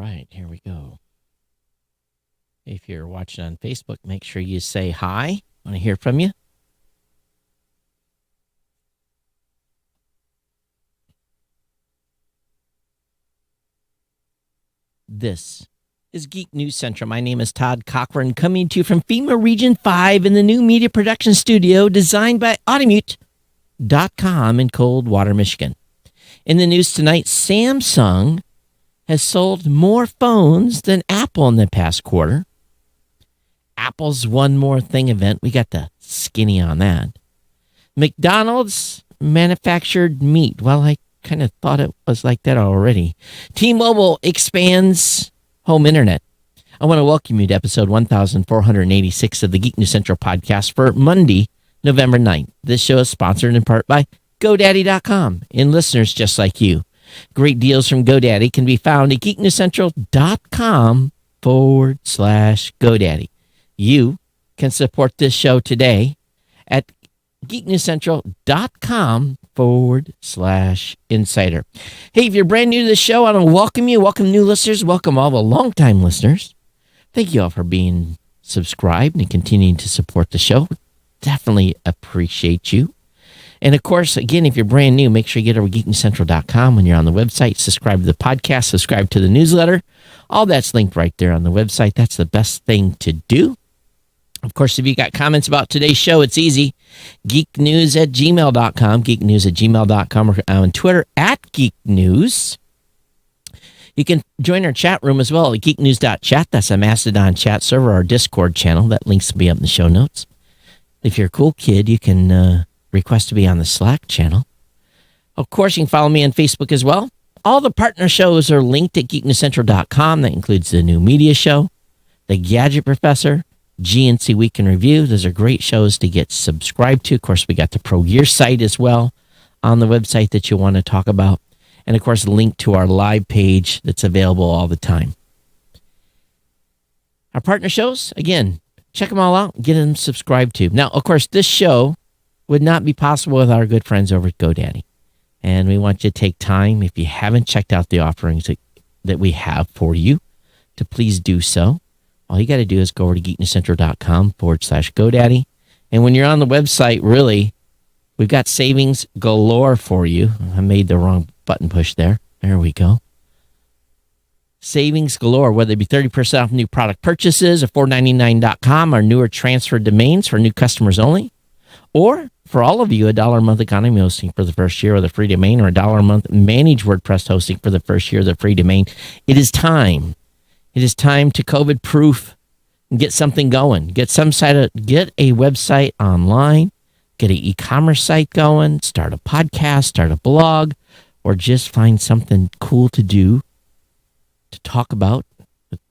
right, here we go. If you're watching on Facebook, make sure you say hi. I want to hear from you. This is Geek News Central. My name is Todd Cochran, coming to you from FEMA Region 5 in the new media production studio designed by Automute.com in Coldwater, Michigan. In the news tonight, Samsung has sold more phones than Apple in the past quarter. Apple's One More Thing event, we got the skinny on that. McDonald's manufactured meat. Well, I kind of thought it was like that already. T-Mobile expands home internet. I want to welcome you to episode 1486 of the Geek News Central podcast for Monday, November 9th. This show is sponsored in part by GoDaddy.com and listeners just like you. Great deals from GoDaddy can be found at geeknewscentral.com/GoDaddy. You can support this show today at geeknewscentral.com/insider. Hey, if you're brand new to the show, I want to welcome you. Welcome new listeners. Welcome all the longtime listeners. Thank you all for being subscribed and continuing to support the show. Definitely appreciate you. And of course, again, if you're brand new, make sure you get over to geeknewscentral.com when you're on the website. Subscribe to the podcast, subscribe to the newsletter. All that's linked right there on the website. That's the best thing to do. Of course, if you got comments about today's show, it's easy. geeknews@gmail.com, geeknews@gmail.com, or on Twitter @geeknews. You can join our chat room as well at geeknews.chat. That's a Mastodon chat server, our Discord channel. That links will be up in the show notes. If you're a cool kid, you can request to be on the Slack channel. Of course, you can follow me on Facebook as well. All the partner shows are linked at geeknewscentral.com. That includes the new media show, the Gadget Professor, GNC Week in Review. Those are great shows to get subscribed to. Of course, we got the Pro Gear site as well on the website that you want to talk about. And of course, a link to our live page that's available all the time. Our partner shows, again, check them all out, get them subscribed to. Now, of course, this show would not be possible with our good friends over at GoDaddy. And we want you to take time, if you haven't checked out the offerings that we have for you, to please do so. All you got to do is go over to geeknewscentral.com/GoDaddy. And when you're on the website, really, we've got savings galore for you. I made the wrong button push there. There we go. Savings galore, whether it be 30% off new product purchases or $4.99.com or newer transfer domains for new customers only. Or for all of you, $1 a month economy hosting for the first year of the free domain, or $1 a month managed WordPress hosting for the first year of the free domain. It is time. It is time to COVID-proof and get something going. Get a website online, get an e-commerce site going, start a podcast, start a blog, or just find something cool to do, to talk about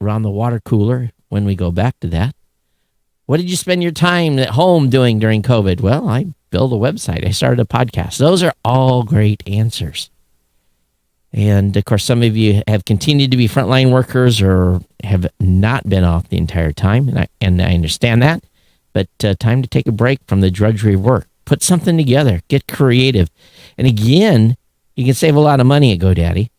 around the water cooler when we go back to that. What did you spend your time at home doing during COVID? Well, I built a website. I started a podcast. Those are all great answers. And, of course, some of you have continued to be frontline workers or have not been off the entire time, and I understand that. But time to take a break from the drudgery of work. Put something together. Get creative. And, again, you can save a lot of money at GoDaddy.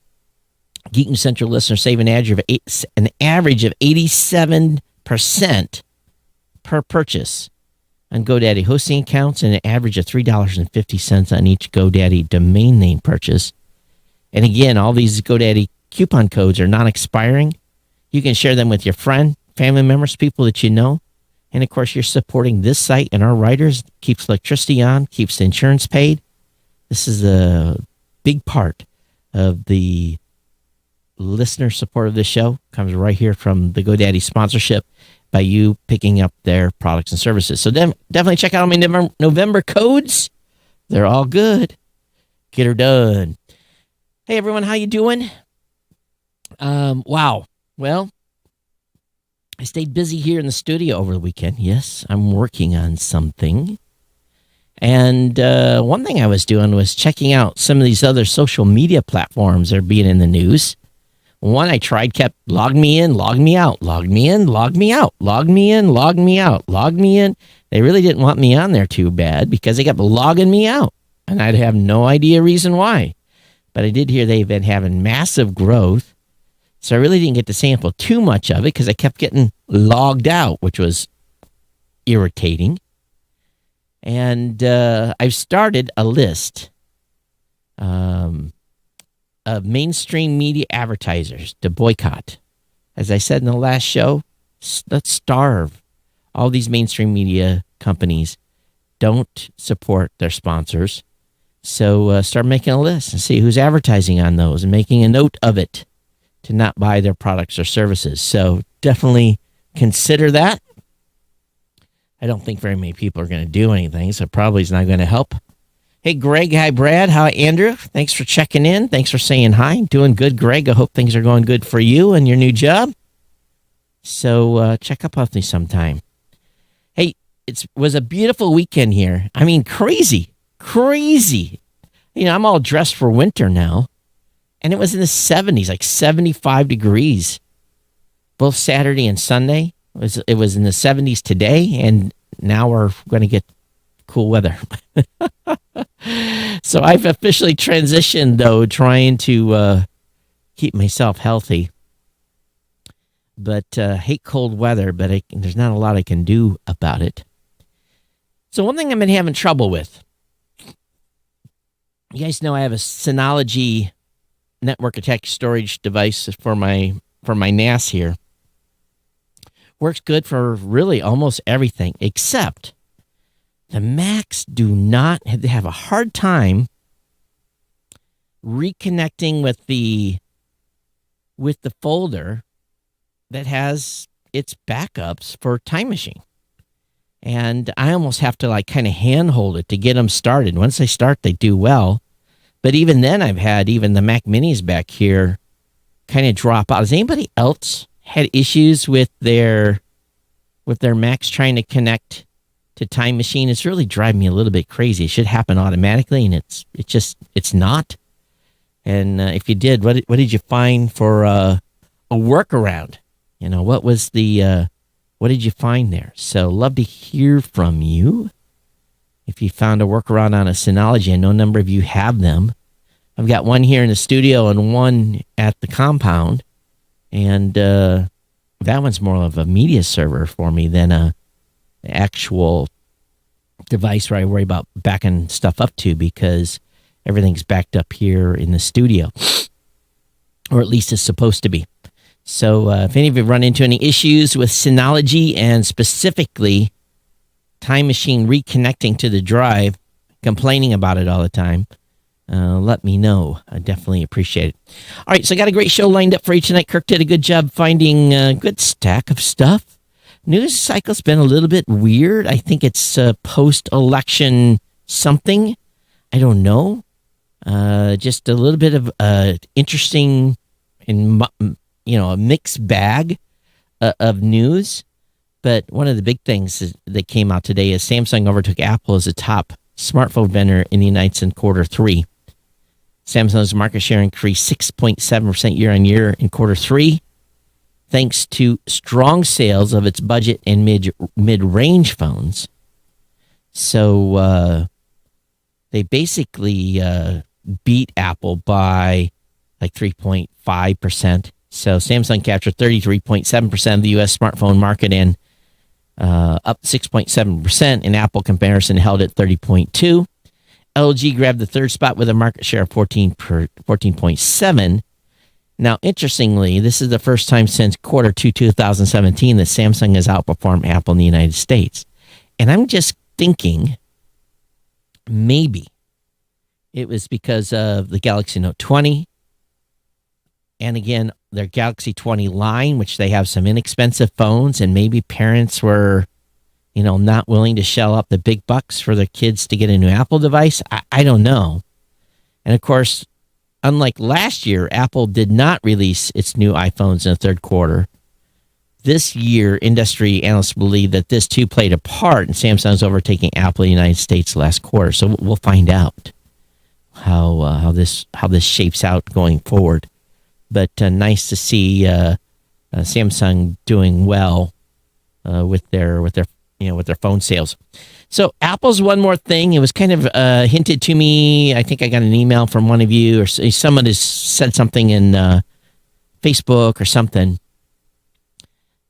Geek News Central listeners save an average of 87% per purchase on GoDaddy hosting accounts, and an average of $3.50 on each GoDaddy domain name purchase. And again, all these GoDaddy coupon codes are non-expiring. You can share them with your friend, family members, people that you know. And of course, you're supporting this site and our writers. Keeps electricity on, keeps the insurance paid. This is a big part of the listener support of this show. Comes right here from the GoDaddy sponsorship by you picking up their products and services. So definitely check out my November codes. They're all good. Get her done. Hey, everyone, how you doing? Wow. Well, I stayed busy here in the studio over the weekend. Yes, I'm working on something. And one thing I was doing was checking out some of these other social media platforms that are being in the news. One I tried kept log me in, log me out, log me in, log me out, log me in, log me out, log me in. They really didn't want me on there too bad because they kept logging me out. And I'd have no idea reason why. But I did hear they've been having massive growth. So I really didn't get to sample too much of it because I kept getting logged out, which was irritating. And I've started a list of mainstream media advertisers to boycott. As I said in the last show, let's starve all these mainstream media companies. Don't support their sponsors. So start making a list and see who's advertising on those and making a note of it to not buy their products or services. So definitely consider that. I don't think very many people are going to do anything, so probably it's not going to help. Hey, Greg. Hi, Brad. Hi, Andrew. Thanks for checking in. Thanks for saying hi. Doing good, Greg. I hope things are going good for you and your new job. So check up on me sometime. Hey, it was a beautiful weekend here. I mean, crazy. You know, I'm all dressed for winter now. And it was in the 70s, like 75 degrees, both Saturday and Sunday. It was in the 70s today, and now we're going to get cool weather. So I've officially transitioned, though, trying to keep myself healthy. But hate cold weather, but there's not a lot I can do about it. So one thing I've been having trouble with, you guys know I have a Synology network attached storage device for my NAS here. Works good for really almost everything, except the Macs they have a hard time reconnecting with the folder that has its backups for Time Machine. And I almost have to like kind of handhold it to get them started. Once they start, they do well. But even then, I've had even the Mac Minis back here kind of drop out. Has anybody else had issues with their Macs trying to connect to Time Machine? It's really driving me a little bit crazy. It should happen automatically, and it's not. And if you did, what did you find for a workaround? You know, what did you find there? So love to hear from you. If you found a workaround on a Synology, I know a number of you have them. I've got one here in the studio and one at the compound. And that one's more of a media server for me than a actual device where I worry about backing stuff up to, because everything's backed up here in the studio. Or at least it's supposed to be. So if any of you run into any issues with Synology and specifically Time Machine reconnecting to the drive, complaining about it all the time, let me know. I definitely appreciate it. All right, so I got a great show lined up for you tonight. Kirk did a good job finding a good stack of stuff. News cycle's been a little bit weird. I think it's post-election something. I don't know. Just a little bit of interesting and a mixed bag of news. But one of the big things that came out today is Samsung overtook Apple as the top smartphone vendor in the United States in quarter 3. Samsung's market share increased 6.7% year on year in quarter 3, thanks to strong sales of its budget and mid-range phones. So they basically beat Apple by like 3.5%. So Samsung captured 33.7% of the U.S. smartphone market and up 6.7%. In Apple comparison, held at 30.2%. LG grabbed the third spot with a market share of 14.7%. Now, interestingly, this is the first time since quarter 2 2017 that Samsung has outperformed Apple in the United States. And I'm just thinking maybe it was because of the Galaxy Note 20. And again, their Galaxy 20 line, which they have some inexpensive phones, and maybe parents were, not willing to shell out the big bucks for their kids to get a new Apple device. I don't know. And of course, unlike last year, Apple did not release its new iPhones in the third quarter. This year, industry analysts believe that this too played a part in Samsung's overtaking Apple in the United States last quarter. So we'll find out how this shapes out going forward. But nice to see Samsung doing well with their phone sales. So Apple's one more thing. It was kind of hinted to me. I think I got an email from one of you, or someone has said something in Facebook or something.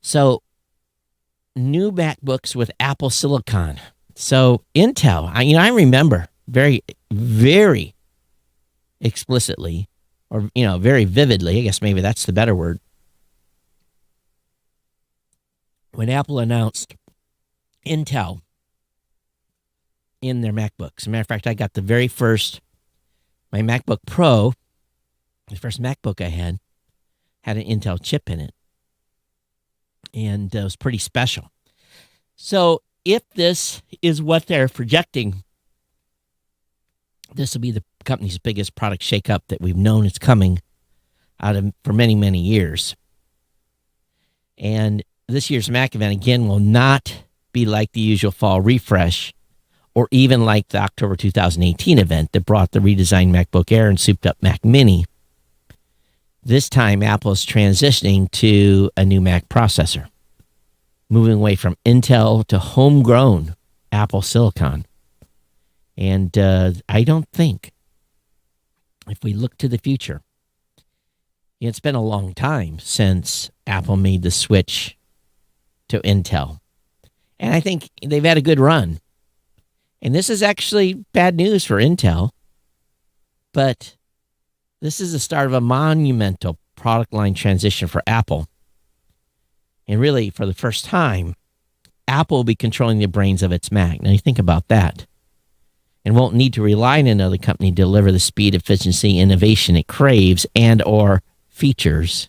So, new MacBooks with Apple Silicon. So, Intel, I remember very, very explicitly, or, very vividly, I guess maybe that's the better word, when Apple announced Intel in their MacBooks. As a matter of fact, I got my MacBook Pro, the first MacBook I had an Intel chip in it. And it was pretty special. So if this is what they're projecting, this will be the company's biggest product shakeup that we've known is coming for many, many years. And this year's Mac event, again, will not be like the usual fall refresh or even like the October 2018 event that brought the redesigned MacBook Air and souped up Mac Mini. This time, Apple is transitioning to a new Mac processor, moving away from Intel to homegrown Apple Silicon. And I don't think, if we look to the future, it's been a long time since Apple made the switch to Intel. And I think they've had a good run. And this is actually bad news for Intel, but this is the start of a monumental product line transition for Apple. And really, for the first time, Apple will be controlling the brains of its Mac. Now, you think about that. And won't need to rely on another company to deliver the speed, efficiency, innovation it craves and or features.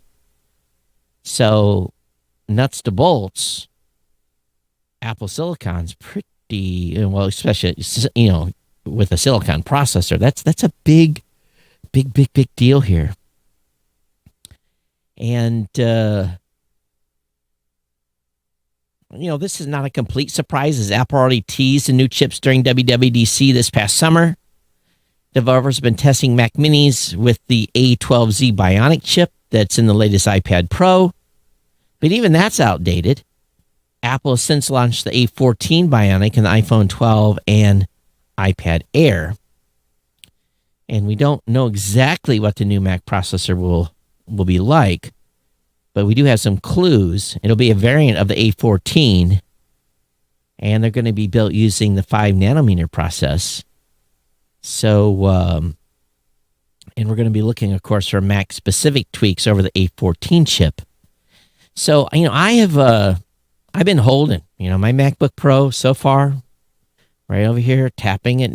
So, nuts to bolts, Apple Silicon's pretty, well, especially, with a Silicon processor. That's a big deal here. And, this is not a complete surprise, as Apple already teased the new chips during WWDC this past summer. Developers have been testing Mac Minis with the A12Z Bionic chip that's in the latest iPad Pro. But even that's outdated. Apple has since launched the A14 Bionic in the iPhone 12 and iPad Air. And we don't know exactly what the new Mac processor will be like, but we do have some clues. It'll be a variant of the A14, and they're going to be built using the 5-nanometer process. So, and we're going to be looking, of course, for Mac-specific tweaks over the A14 chip. So, I've been holding, my MacBook Pro so far, right over here, tapping it,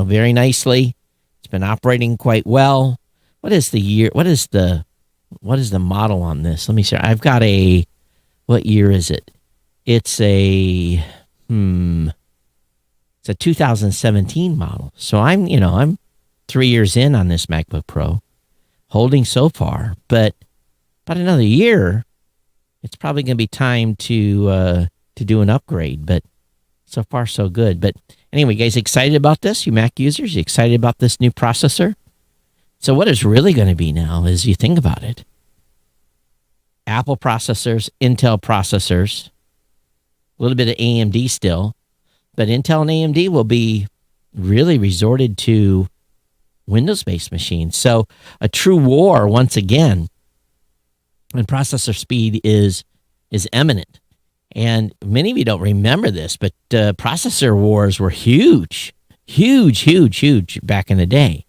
very nicely. It's been operating quite well. What is the model on this? Let me see. I've got what year is it? It's a 2017 model. So I'm 3 years in on this MacBook Pro, holding so far, but about another year, it's probably going to be time to do an upgrade, but so far so good. But anyway, guys, excited about this? You Mac users, you excited about this new processor? So what it's really going to be now is, you think about it, Apple processors, Intel processors, a little bit of AMD still, but Intel and AMD will be really resorted to Windows-based machines. So a true war once again, and processor speed is imminent. And many of you don't remember this, but processor wars were huge back in the day.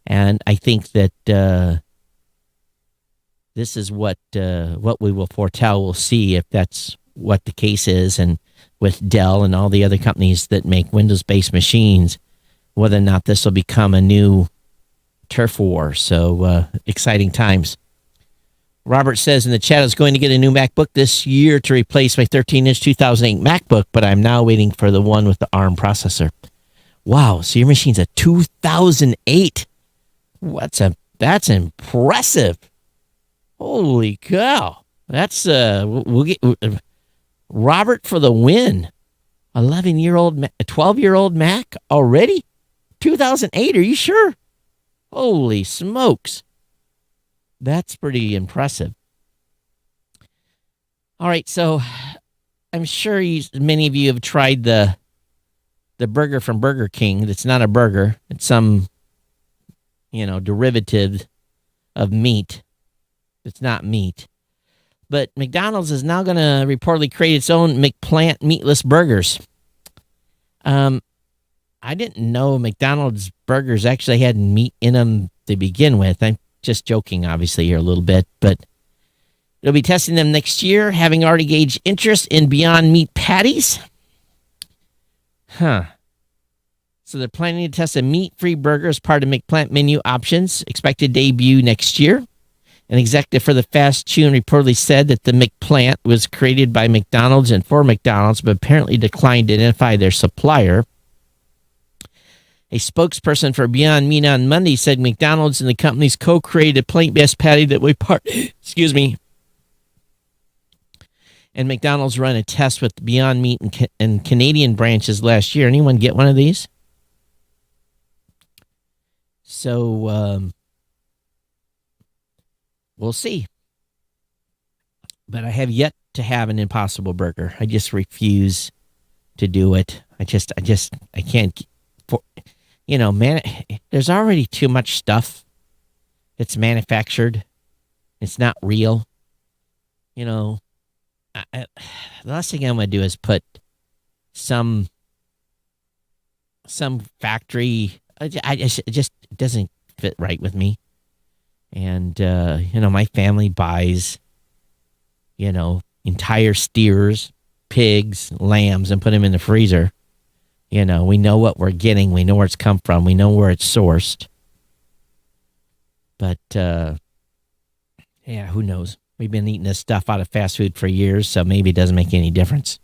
And I think that this is what we will foretell. We'll see if that's what the case is, and with Dell and all the other companies that make Windows-based machines, whether or not this will become a new turf war. So exciting times. Robert says in the chat, I was going to get a new MacBook this year to replace my 13-inch 2008 MacBook, but I'm now waiting for the one with the ARM processor. Wow, so your machine's a 2008. That's impressive. Holy cow. That's we'll get Robert for the win. 12-year-old Mac already? 2008, are you sure? Holy smokes. That's pretty impressive. All right, so I'm sure many of you have tried the burger from Burger King. It's not a burger. It's some, derivative of meat. It's not meat. But McDonald's is now going to reportedly create its own McPlant meatless burgers. I didn't know McDonald's burgers actually had meat in them to begin with. I'm just joking, obviously, here a little bit, but it'll be testing them next year, having already gauged interest in Beyond Meat patties. Huh. So they're planning to test a meat-free burger as part of McPlant menu options, expected debut next year. An executive for the fast chain reportedly said that the McPlant was created by McDonald's and for McDonald's, but apparently declined to identify their supplier. A spokesperson for Beyond Meat on Monday said McDonald's and the company's co-created a plant-based patty that we and McDonald's ran a test with Beyond Meat and Canadian branches last year. Anyone get one of these? So we'll see. But I have yet to have an Impossible Burger. I just refuse to do it. I can't. There's already too much stuff that's manufactured. It's not real. The last thing I'm going to do is put some factory. It just doesn't fit right with me. And, my family buys, entire steers, pigs, lambs, and put them in the freezer. We know what we're getting. We know where it's come from. We know where it's sourced. But, who knows? We've been eating this stuff out of fast food for years, so maybe it doesn't make any difference.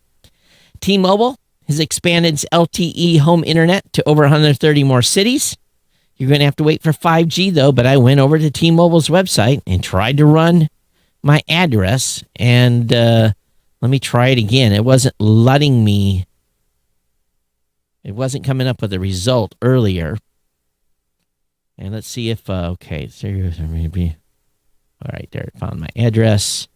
T-Mobile has expanded its LTE home internet to over 130 more cities. You're going to have to wait for 5G, though, but I went over to T-Mobile's website and tried to run my address, and let me try it again. It wasn't letting me. It wasn't coming up with a result earlier. And let's see if, okay, serious or maybe. All right, there, found my address.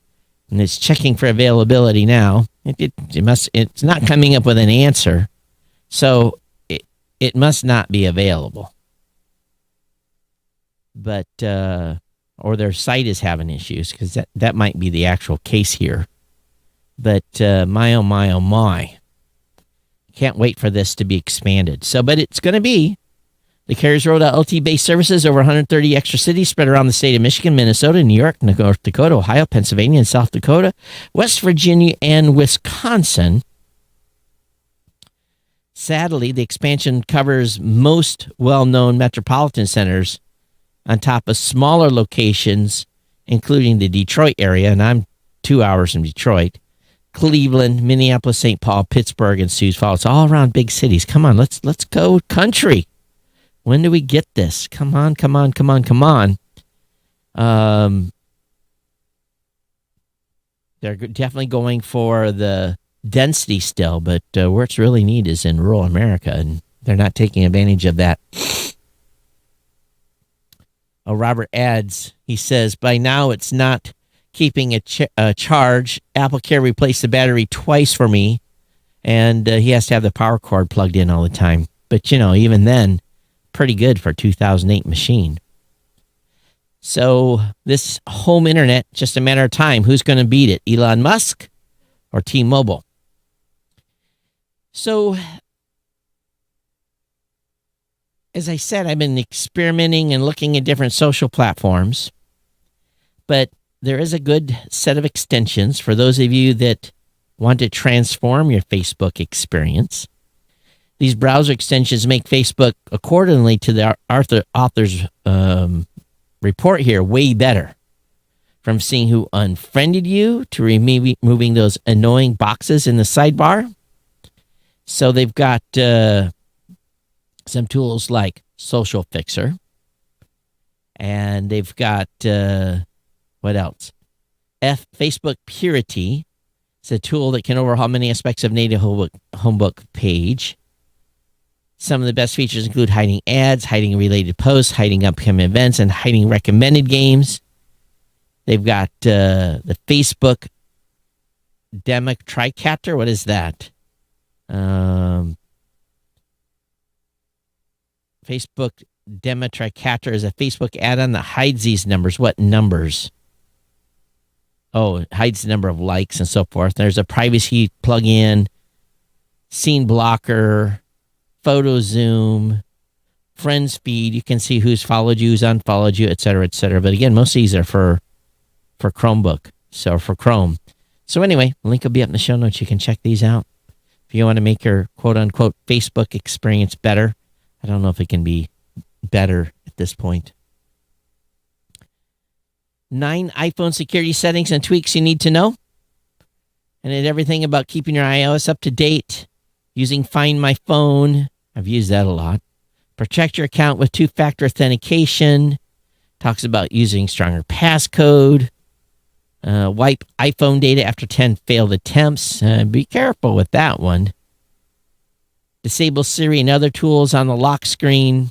And it's checking for availability now. It's not coming up with an answer. So it must not be available. But, or their site is having issues, because that might be the actual case here. But my, oh my, oh my. Can't wait for this to be expanded. But it's going to be. The carriers rolled out LTE-based services over 130 extra cities spread around the state of Michigan, Minnesota, New York, North Dakota, Ohio, Pennsylvania, and South Dakota, West Virginia, and Wisconsin. Sadly, the expansion covers most well-known metropolitan centers on top of smaller locations, including the Detroit area, and I'm 2 hours from Detroit, Cleveland, Minneapolis, St. Paul, Pittsburgh, and Sioux Falls. It's all around big cities. Come on, let's go country. When do we get this? Come on. They're definitely going for the density still, but where it's really needed is in rural America, and they're not taking advantage of that. Robert adds, he says, by now it's not keeping a charge. AppleCare replaced the battery twice for me, and he has to have the power cord plugged in all the time. But, even then, pretty good for a 2008 machine. So this home internet, just a matter of time. Who's going to beat it? Elon Musk or T-Mobile? So, as I said, I've been experimenting and looking at different social platforms. But there is a good set of extensions for those of you that want to transform your Facebook experience. These browser extensions make Facebook, accordingly to the author's report here, way better. From seeing who unfriended you to removing those annoying boxes in the sidebar. So they've got some tools like Social Fixer. And they've got, what else? Facebook Purity. It's a tool that can overhaul many aspects of native homebook page. Some of the best features include hiding ads, hiding related posts, hiding upcoming events, and hiding recommended games. They've got the Facebook Chapter. What is that? Facebook Chapter is a Facebook add-on that hides these numbers. What numbers? it hides the number of likes and so forth. There's a privacy plug-in, scene blocker, photo zoom, friends feed. You can see who's followed you, who's unfollowed you, et cetera, et cetera. But again, most of these are for Chromebook, so for Chrome. So anyway, link will be up in the show notes. You can check these out. If you want to make your quote-unquote Facebook experience better, I don't know if it can be better at this point. 9 iPhone security settings and tweaks you need to know. And it's everything about keeping your iOS up to date, using Find My Phone. I've used that a lot. Protect your account with two-factor authentication. Talks about using stronger passcode. Wipe iPhone data after 10 failed attempts. Be careful with that one. Disable Siri and other tools on the lock screen.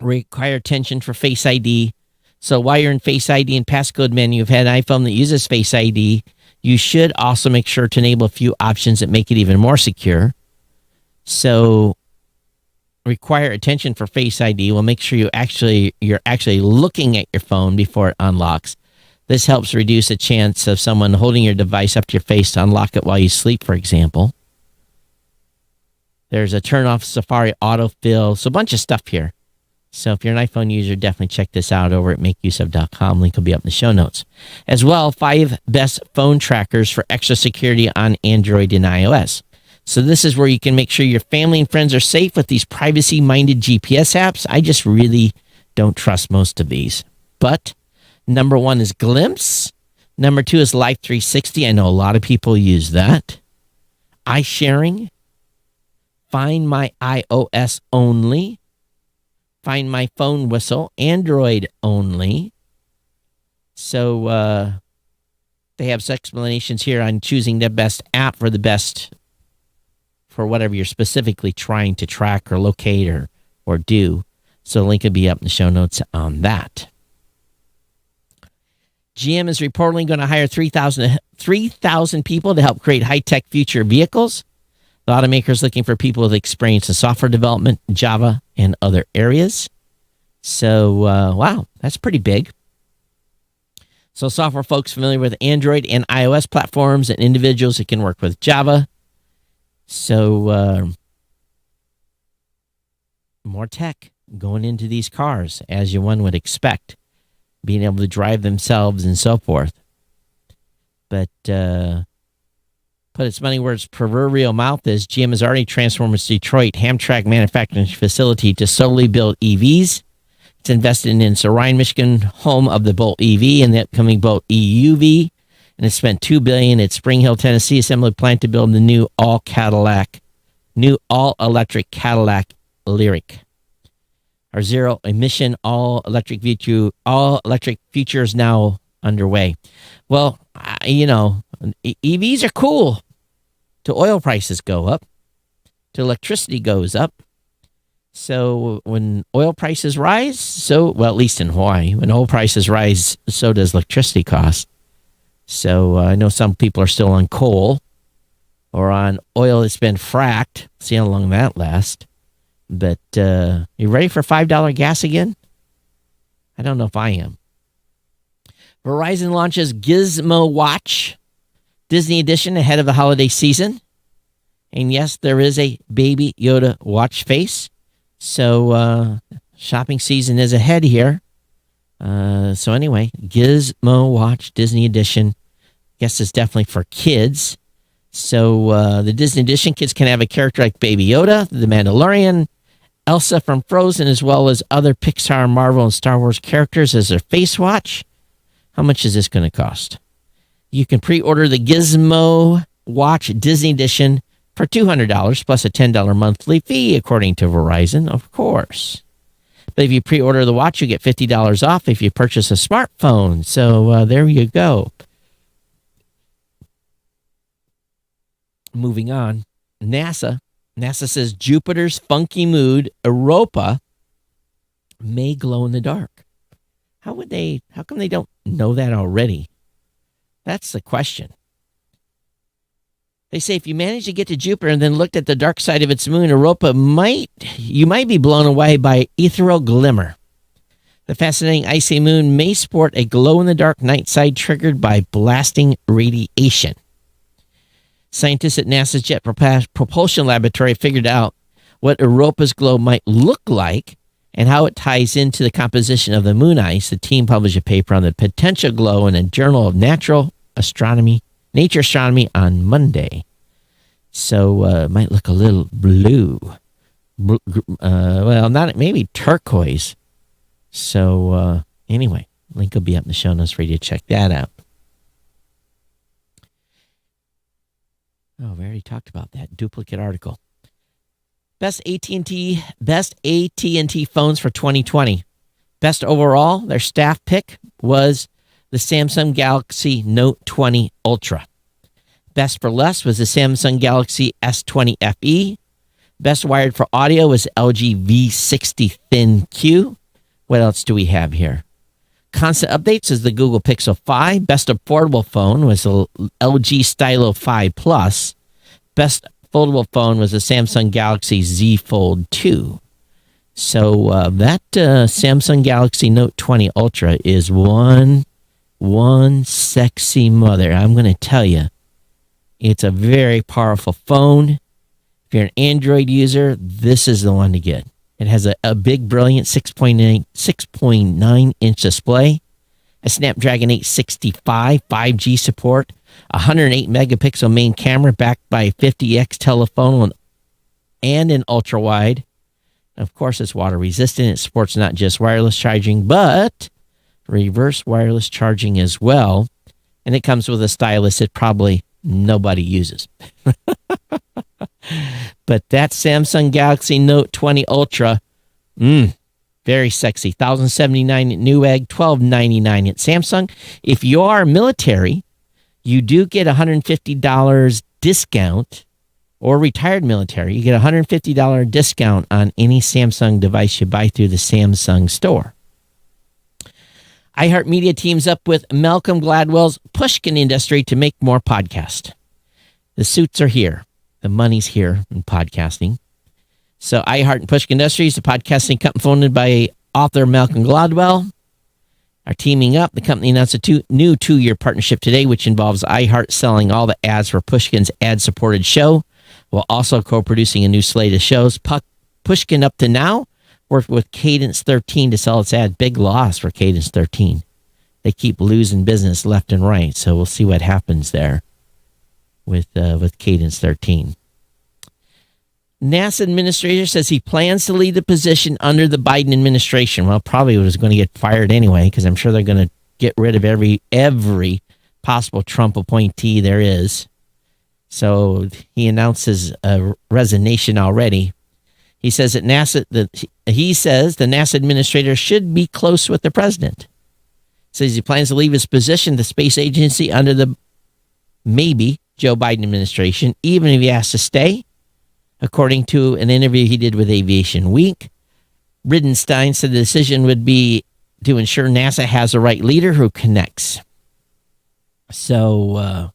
Require attention for Face ID. So while you're in Face ID and passcode menu, if you have an iPhone that uses Face ID, you should also make sure to enable a few options that make it even more secure. So require attention for Face ID will make sure you're actually looking at your phone before it unlocks. This helps reduce the chance of someone holding your device up to your face to unlock it while you sleep, for example. There's a turn off Safari autofill. So a bunch of stuff here. So if you're an iPhone user, definitely check this out over at makeuseof.com. Link will be up in the show notes. As well, 5 best phone trackers for extra security on Android and iOS. So this is where you can make sure your family and friends are safe with these privacy-minded GPS apps. I just really don't trust most of these. But number 1 is Glimpse. Number 2 is Life 360. I know a lot of people use that. iSharing. Find My iOS only. Find My Phone Whistle, Android only. So they have explanations here on choosing the best app for the best for whatever you're specifically trying to track or locate or do. So the link will be up in the show notes on that. GM is reportedly going to hire 3,000 people to help create high-tech future vehicles. The automaker is looking for people with experience in software development, Java, and other areas. So, wow, that's pretty big. So software folks familiar with Android and iOS platforms and individuals that can work with Java. So, more tech going into these cars, as one would expect, being able to drive themselves and so forth. But, put its money where its proverbial mouth is. GM has already transformed its Detroit Hamtramck manufacturing facility to solely build EVs. It's invested in Orion, Michigan, home of the Bolt EV and the upcoming Bolt EUV. And it spent $2 billion at Spring Hill, Tennessee assembly plant to build the new all-electric Cadillac Lyriq. Our zero-emission all-electric future is now underway. Well, EVs are cool till oil prices go up, till electricity goes up. So when oil prices rise, at least in Hawaii, when oil prices rise, so does electricity costs. So I know some people are still on coal or on oil that's been fracked. See how long that lasts. But you ready for $5 gas again? I don't know if I am. Verizon launches Gizmo Watch Disney Edition ahead of the holiday season. And yes, there is a Baby Yoda watch face. So shopping season is ahead here. So anyway, Gizmo Watch Disney Edition. Guess it's definitely for kids. So the Disney Edition, kids can have a character like Baby Yoda, the Mandalorian, Elsa from Frozen, as well as other Pixar, Marvel, and Star Wars characters as their face watch. How much is this going to cost? You can pre-order the Gizmo Watch Disney Edition for $200 plus a $10 monthly fee, according to Verizon, of course. But if you pre-order the watch, you get $50 off if you purchase a smartphone. So there you go. Moving on. NASA says Jupiter's funky moon, Europa, may glow in the dark. How come they don't know that already? That's the question. They say if you manage to get to Jupiter and then looked at the dark side of its moon, Europa, you might be blown away by ethereal glimmer. The fascinating icy moon may sport a glow-in-the-dark night side triggered by blasting radiation. Scientists at NASA's Jet Propulsion Laboratory figured out what Europa's glow might look like and how it ties into the composition of the moon ice. The team published a paper on the potential glow in a Journal of Nature Astronomy on Monday. So it might look a little blue. Well, not maybe turquoise. So anyway, link will be up in the show notes for you to check that out. Oh, we already talked about that duplicate article. Best AT&T phones for 2020. Best overall, their staff pick was the Samsung Galaxy Note 20 Ultra. Best for less was the Samsung Galaxy S20 FE. Best wired for audio was LG V60 Thin Q. What else do we have here? Constant updates is the Google Pixel 5. Best affordable phone was the LG Stylo 5 Plus. Best foldable phone was the Samsung Galaxy Z Fold 2. So that Samsung Galaxy Note 20 Ultra is one sexy mother. I'm going to tell you, it's a very powerful phone. If you're an Android user, this is the one to get. It has a big, brilliant 6.9-inch display, a Snapdragon 865 5G support, a 108-megapixel main camera backed by a 50x telephoto and an ultra-wide. Of course, it's water-resistant. It supports not just wireless charging, but reverse wireless charging as well. And it comes with a stylus that probably nobody uses. But that Samsung Galaxy Note 20 Ultra, very sexy. $1,079 at Newegg, $1,299 at Samsung. If you are military, you do get $150 discount, or retired military. You get a $150 discount on any Samsung device you buy through the Samsung store. iHeartMedia teams up with Malcolm Gladwell's Pushkin Industry to make more podcasts. The suits are here. The money's here in podcasting. So iHeart and Pushkin Industries, the podcasting company founded by author Malcolm Gladwell, are teaming up. The company announced a new 2-year partnership today, which involves iHeart selling all the ads for Pushkin's ad-supported show, while also co-producing a new slate of shows. Pushkin, up to now, worked with Cadence 13 to sell its ad. Big loss for Cadence 13. They keep losing business left and right, so we'll see what happens there with Cadence 13. NASA administrator says he plans to leave the position under the Biden administration. Well, probably was going to get fired anyway, because I'm sure they're going to get rid of every possible Trump appointee there is. So he announces a resignation already. He says that the NASA administrator should be close with the president. Says he plans to leave his position, the space agency, under the maybe Joe Biden administration, even if he has to stay. According to an interview he did with Aviation Week, Bridenstine said the decision would be to ensure NASA has the right leader who connects. So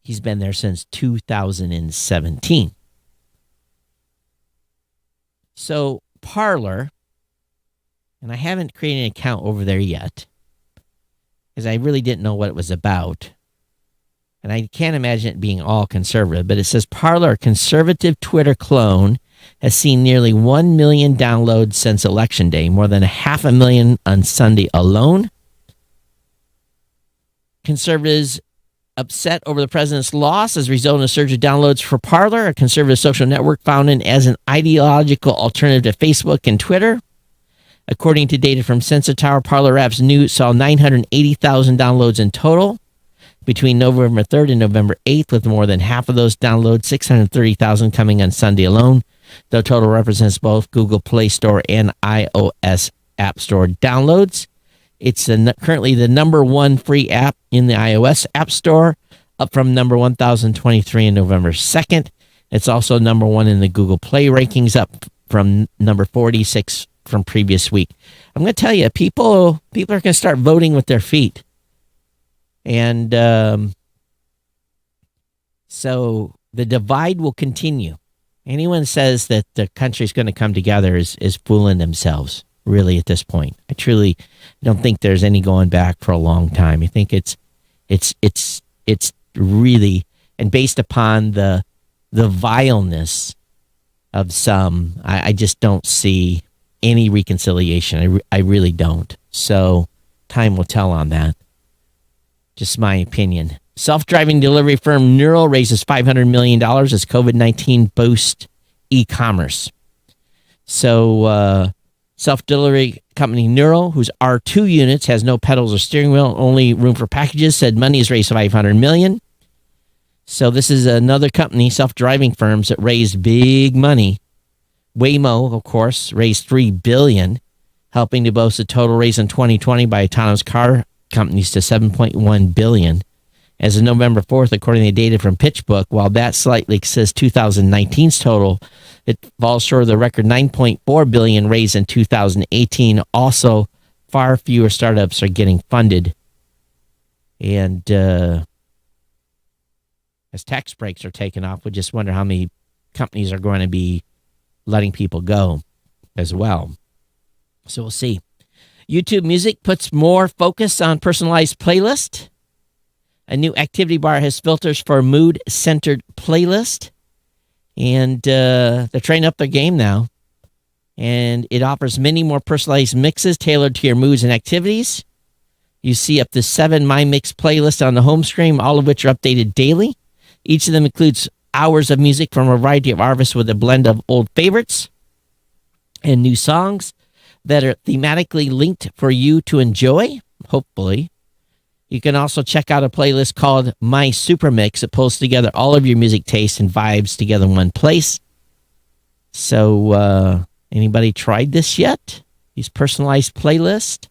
he's been there since 2017. So Parler, and I haven't created an account over there yet, because I really didn't know what it was about. And I can't imagine it being all conservative, but it says Parler, a conservative Twitter clone, has seen nearly 1 million downloads since Election Day, more than 500,000 on Sunday alone. Conservatives upset over the president's loss as a result of a surge of downloads for Parler, a conservative social network founded as an ideological alternative to Facebook and Twitter. According to data from Sensor Tower, Parler app's saw 980,000 downloads in total between November 3rd and November 8th, with more than half of those downloads, 630,000, coming on Sunday alone. The total represents both Google Play Store and iOS App Store downloads. It's currently the number one free app in the iOS App Store, up from number 1,023 on November 2nd. It's also number one in the Google Play rankings, up from number 46 from previous week. I'm going to tell you, people are going to start voting with their feet. And so the divide will continue. Anyone says that the country's going to come together is fooling themselves. really, at this point. I truly don't think there's any going back for a long time. I think it's really, and based upon the vileness of some, I just don't see any reconciliation. I really don't. So time will tell on that. Just my opinion. Self-driving delivery firm Neural raises $500 million as COVID-19 boosts e-commerce. So self-delivery company Neural, whose R2 units has no pedals or steering wheel, only room for packages, said money is raised $500 million. So this is another company, self-driving firms, that raised big money. Waymo, of course, raised $3 billion, helping to boast a total raise in 2020 by autonomous car companies to $7.1 billion. As of November 4th, according to data from PitchBook, while that slightly exceeds 2019's total, it falls short of the record $9.4 billion raised in 2018. Also, far fewer startups are getting funded. And as tax breaks are taken off, we just wonder how many companies are going to be letting people go as well. So we'll see. YouTube Music puts more focus on personalized playlist. A new activity bar has filters for mood-centered playlist. And they're training up their game now. And it offers many more personalized mixes tailored to your moods and activities. You see up to 7 My Mix playlists on the home screen, all of which are updated daily. Each of them includes hours of music from a variety of artists with a blend of old favorites and new songs that are thematically linked for you to enjoy, hopefully. You can also check out a playlist called My Super Mix. It pulls together all of your music tastes and vibes together in one place. So, anybody tried this yet? These personalized playlists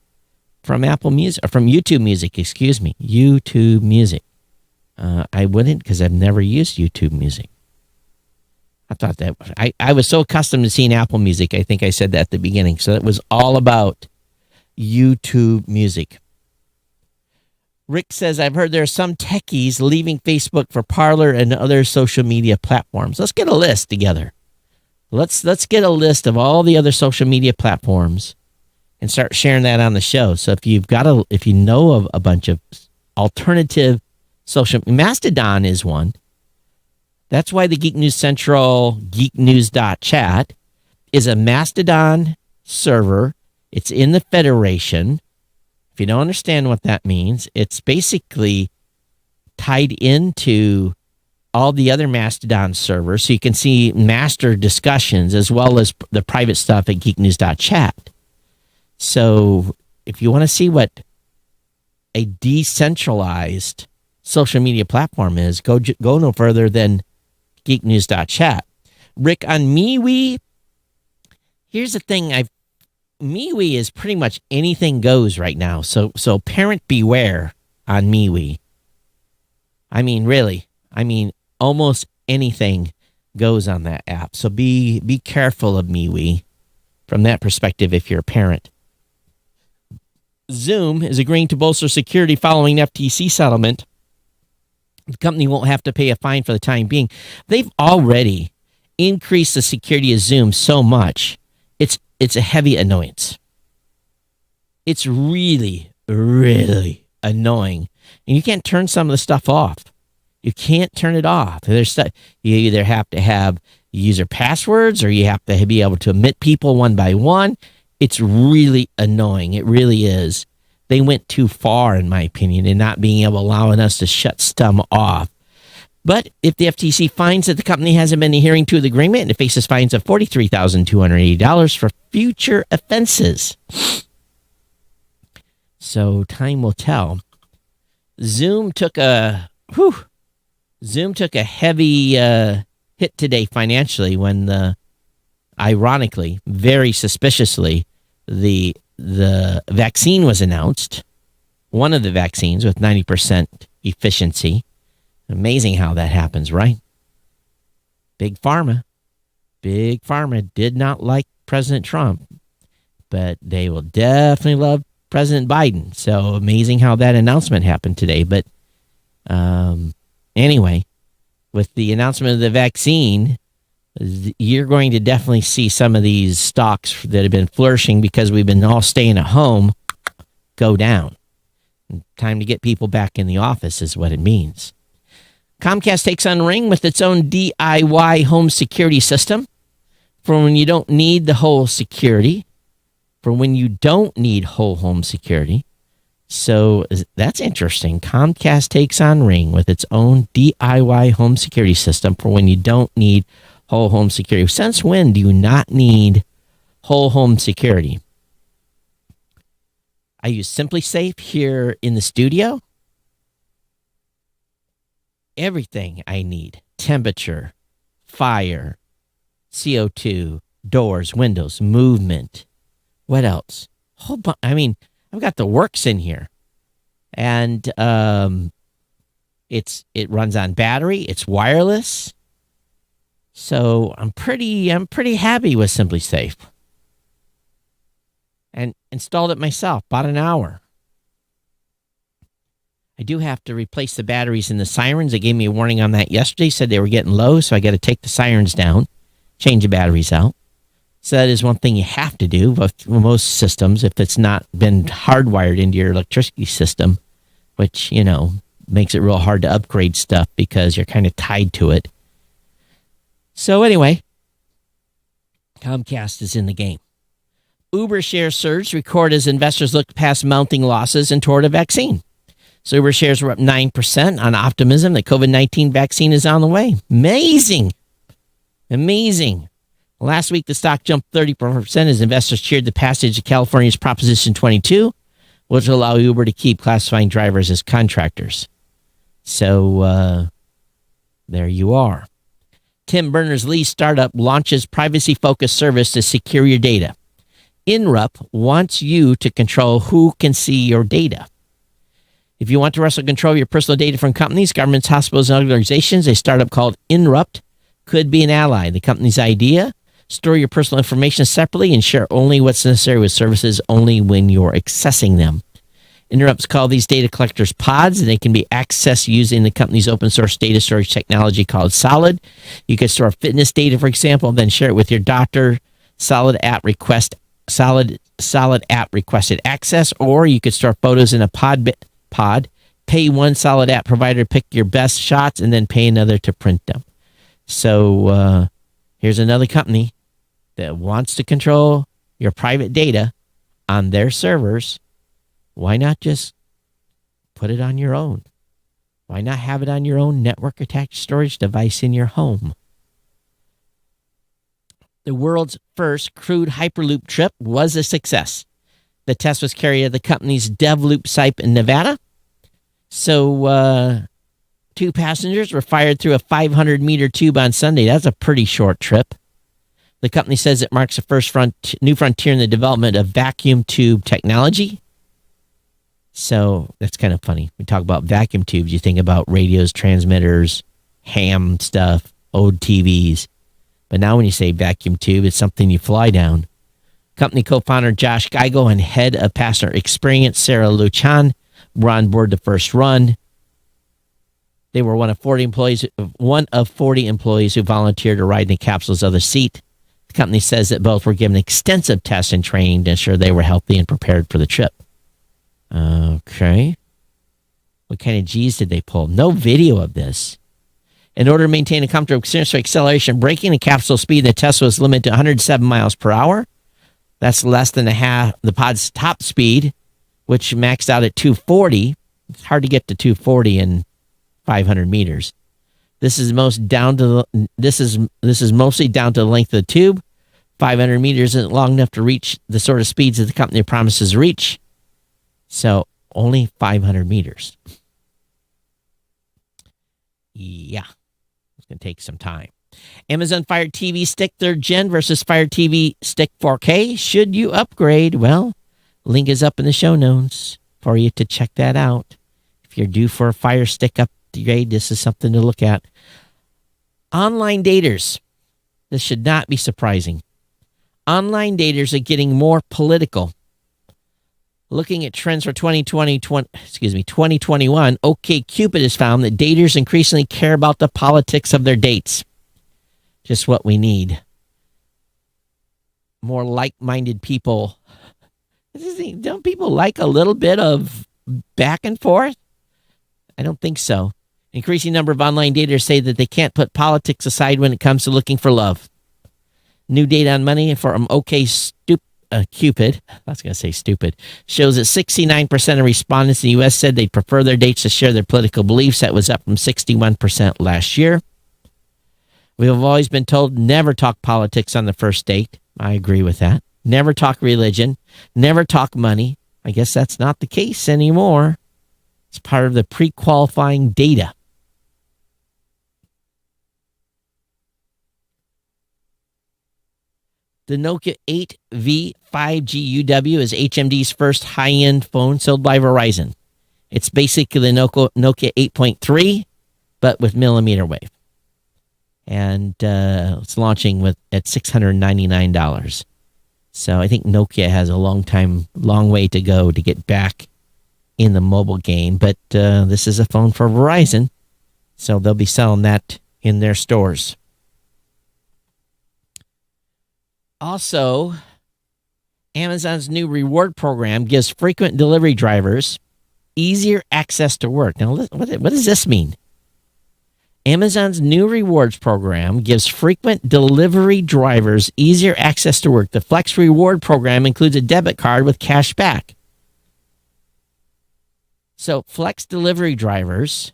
from Apple Music, or from YouTube Music, excuse me. YouTube Music. I wouldn't, because I've never used YouTube Music. I thought that I was so accustomed to seeing Apple Music. I think I said that at the beginning. So it was all about YouTube Music. Rick says, I've heard there are some techies leaving Facebook for Parler and other social media platforms. Let's get a list together. Let's get a list of all the other social media platforms and start sharing that on the show. So if you know of a bunch of alternative social, Mastodon is one. That's why the Geek News Central geeknews.chat is a Mastodon server. It's in the Federation. If you don't understand what that means, it's basically tied into all the other Mastodon servers, so you can see master discussions as well as the private stuff at geeknews.chat. So if you want to see what a decentralized social media platform is, go no further than geeknews.chat. Rick, on MeWe, here's the thing. MeWe is pretty much anything goes right now. So parent beware on MeWe. I mean, really. I mean, almost anything goes on that app. So be careful of MeWe from that perspective if you're a parent. Zoom is agreeing to bolster security following FTC settlement. The company won't have to pay a fine for the time being. They've already increased the security of Zoom so much. It's a heavy annoyance. It's really, really annoying. And you can't turn some of the stuff off. You can't turn it off. You either have to have user passwords or you have to be able to admit people one by one. It's really annoying. It really is. They went too far, in my opinion, in not being able to allowing us to shut stuff off. But if the FTC finds that the company hasn't been adhering to the agreement, it faces fines of $43,280 for future offenses. So time will tell. Zoom took a heavy hit today financially when, ironically, very suspiciously, the vaccine was announced. One of the vaccines with 90% efficiency. Amazing how that happens, right? Big Pharma did not like President Trump, but they will definitely love President Biden. So amazing how that announcement happened today. But anyway, with the announcement of the vaccine, you're going to definitely see some of these stocks that have been flourishing because we've been all staying at home go down. Time to get people back in the office is what it means. Comcast takes on Ring with its own DIY home security system for when you don't need the whole security, for when you don't need whole home security. So that's interesting. Comcast takes on Ring with its own DIY home security system for when you don't need whole home security. Since when do you not need whole home security? I use Simply Safe here in the studio. Everything I need: temperature, fire, CO2, doors, windows, movement. What else? I've got the works in here, and it runs on battery. It's wireless, so I'm pretty happy with Simply Safe. And installed it myself. About an hour. I do have to replace the batteries in the sirens. They gave me a warning on that yesterday. Said they were getting low, so I got to take the sirens down, change the batteries out. So that is one thing you have to do with most systems if it's not been hardwired into your electricity system, which, makes it real hard to upgrade stuff because you're kind of tied to it. So anyway, Comcast is in the game. Uber shares surged, record as investors look past mounting losses and toward a vaccine. So Uber shares were up 9% on optimism that COVID-19 vaccine is on the way. Amazing. Last week, the stock jumped 30% as investors cheered the passage of California's Proposition 22, which will allow Uber to keep classifying drivers as contractors. So there you are. Tim Berners-Lee's startup launches privacy-focused service to secure your data. INRUP wants you to control who can see your data. If you want to wrestle control of your personal data from companies, governments, hospitals, and organizations, a startup called INRUPT could be an ally. The company's idea: store your personal information separately and share only what's necessary with services only when you're accessing them. INRUPT's call these data collectors pods, and they can be accessed using the company's open source data storage technology called Solid. You can store fitness data, for example, then share it with your doctor. Solid app requested access, or you could store photos in a pod, pay one Solid app provider to pick your best shots, and then pay another to print them. So here's another company that wants to control your private data on their servers. Why not just put it on your own? Why not have it on your own network-attached storage device in your home? The world's first crewed Hyperloop trip was a success. The test was carried at the company's DevLoop site in Nevada. So 2 passengers were fired through a 500-meter tube on Sunday. That's a pretty short trip. The company says it marks the first new frontier in the development of vacuum tube technology. So that's kind of funny. We talk about vacuum tubes. You think about radios, transmitters, ham stuff, old TVs. But now when you say vacuum tube, it's something you fly down. Company co-founder Josh Geigel and head of passenger experience Sarah Luchan were on board the first run. They were one of 40 employees who volunteered to ride in the capsule's other seat. The company says that both were given extensive tests and training to ensure they were healthy and prepared for the trip. Okay. What kind of G's did they pull? No video of this. In order to maintain a comfortable experience for acceleration and braking, the capsule speed in the test was limited to 107 miles per hour. That's less than the pod's top speed, which maxed out at 240. It's hard to get to 240 in 500 meters. This is mostly down to the length of the tube. 500 meters isn't long enough to reach the sort of speeds that the company promises to reach. So only 500 meters. Yeah, it's going to take some time. Amazon Fire TV Stick 3rd Gen versus Fire TV Stick 4K. Should you upgrade? Well, link is up in the show notes for you to check that out. If you're due for a Fire Stick upgrade, this is something to look at. Online daters. This should not be surprising. Online daters are getting more political. Looking at trends for 2021, OkCupid has found that daters increasingly care about the politics of their dates. just what we need. More like-minded people. Don't people like a little bit of back and forth? I don't think so. Increasing number of online daters say that they can't put politics aside when it comes to looking for love. New data on money from Cupid, I was going to say stupid, shows that 69% of respondents in the U.S. said they'd prefer their dates to share their political beliefs. That was up from 61% last year. We have always been told never talk politics on the first date. I agree with that. Never talk religion. Never talk money. I guess that's not the case anymore. It's part of the pre-qualifying data. The Nokia 8V 5G UW is HMD's first high-end phone sold by Verizon. It's basically the Nokia 8.3, but with millimeter wave. And it's launching at $699. So I think Nokia has a long way to go to get back in the mobile game. But this is a phone for Verizon, so they'll be selling that in their stores. Also, Amazon's new reward program gives frequent delivery drivers easier access to work. Now, what does this mean? Amazon's new rewards program gives frequent delivery drivers easier access to work. The Flex Reward program includes a debit card with cash back. So, Flex delivery drivers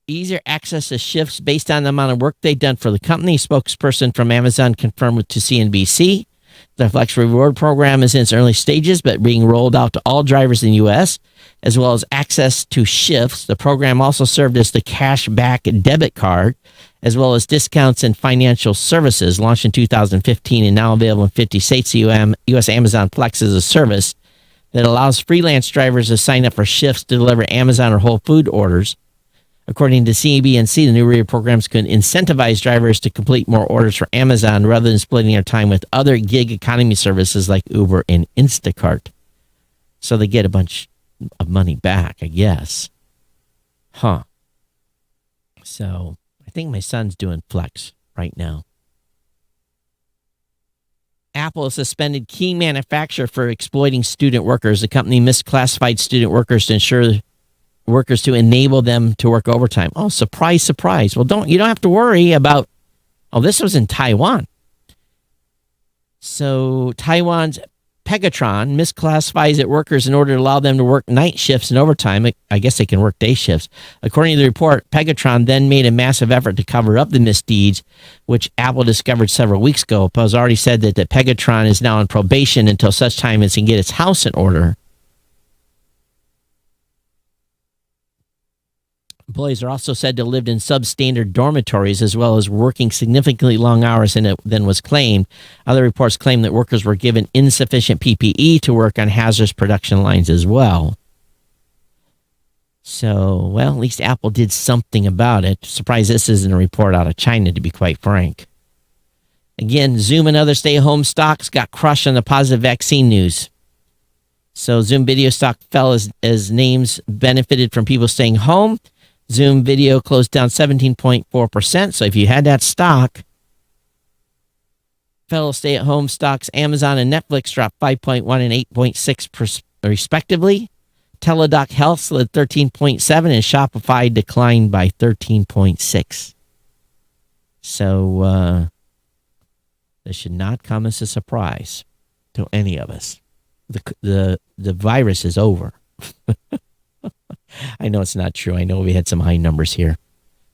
easier access to shifts based on the amount of work they've done for the company. Spokesperson from Amazon confirmed to CNBC. The Flex Reward program is in its early stages, but being rolled out to all drivers in the U.S., as well as access to shifts. The program also served as the cash back debit card, as well as discounts in financial services. Launched in 2015 and now available in 50 states, U.S. Amazon Flex is a service that allows freelance drivers to sign up for shifts to deliver Amazon or Whole Food orders. According to CNBC, the new reward programs could incentivize drivers to complete more orders for Amazon rather than splitting their time with other gig economy services like Uber and Instacart. So they get a bunch of money back, I guess. Huh. So I think my son's doing Flex right now. Apple has suspended key manufacturer for exploiting student workers. The company misclassified student workers to ensure workers to enable them to work overtime. Oh, surprise, surprise. Well, you don't have to worry about, this was in Taiwan. So Taiwan's Pegatron misclassifies its workers in order to allow them to work night shifts and overtime. I guess they can work day shifts. According to the report, Pegatron then made a massive effort to cover up the misdeeds, which Apple discovered several weeks ago. Apple has already said that the Pegatron is now on probation until such time as it can get its house in order. Employees are also said to have lived in substandard dormitories as well as working significantly long hours than was claimed. Other reports claim that workers were given insufficient PPE to work on hazardous production lines as well. So, well, at least Apple did something about it. Surprised this isn't a report out of China, to be quite frank. Again, Zoom and other stay-at-home stocks got crushed on the positive vaccine news. So Zoom video stock fell as names benefited from people staying home. Zoom Video closed down 17.4%. So if you had that stock, fellow stay-at-home stocks, Amazon and Netflix dropped 5.1 and 8.6% respectively. Teladoc Health slid 13.7 and Shopify declined by 13.6. So this should not come as a surprise to any of us. The virus is over. I know it's not true. I know we had some high numbers here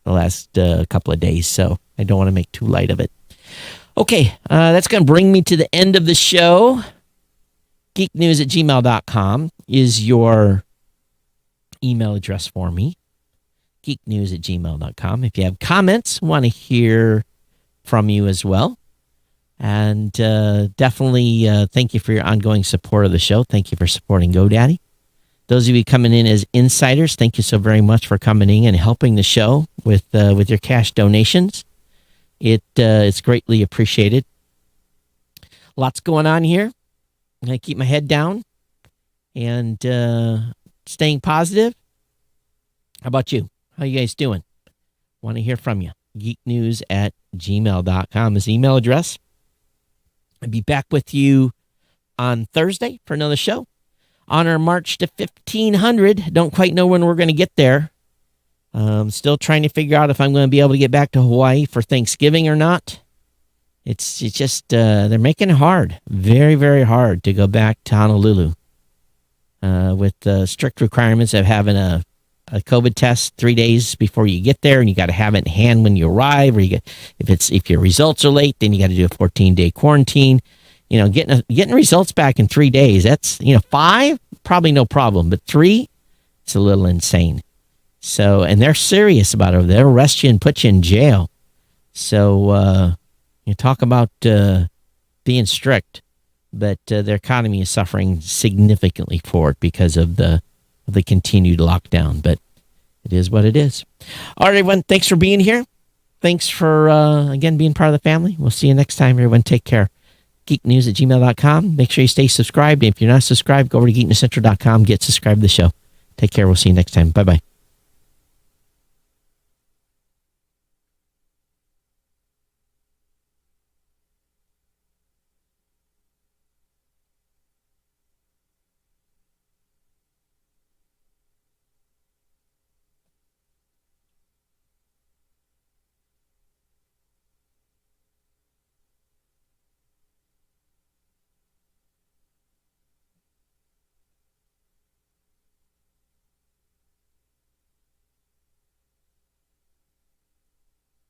the last couple of days, so I don't want to make too light of it. Okay, that's going to bring me to the end of the show. geeknews@gmail.com is your email address for me. geeknews@gmail.com. If you have comments, want to hear from you as well. And definitely thank you for your ongoing support of the show. Thank you for supporting GoDaddy. Those of you coming in as insiders, thank you so very much for coming in and helping the show with your cash donations. It's greatly appreciated. Lots going on here. I'm going to keep my head down and staying positive. How about you? How you guys doing? Want to hear from you. geeknews@gmail.com is the email address. I'll be back with you on Thursday for another show on our March to 1500. Don't quite know when we're going to get there. Still trying to figure out if I'm going to be able to get back to Hawaii for Thanksgiving or not. It's just, they're making it hard, very, very hard to go back to Honolulu with the strict requirements of having a COVID test 3 days before you get there, and you got to have it in hand when you arrive. Or if your results are late, then you got to do a 14-day quarantine. Getting results back in 3 days. That's 5 probably no problem, but 3, it's a little insane. So, and they're serious about it. They'll arrest you and put you in jail. So, you talk about being strict, but their economy is suffering significantly for it because of the continued lockdown. But it is what it is. All right, everyone. Thanks for being here. Thanks for, again, being part of the family. We'll see you next time, everyone. Take care. geeknews@gmail.com. Make sure you stay subscribed. If you're not subscribed, go over to geeknewscentral.com. Get subscribed to the show. Take care. We'll see you next time. Bye-bye.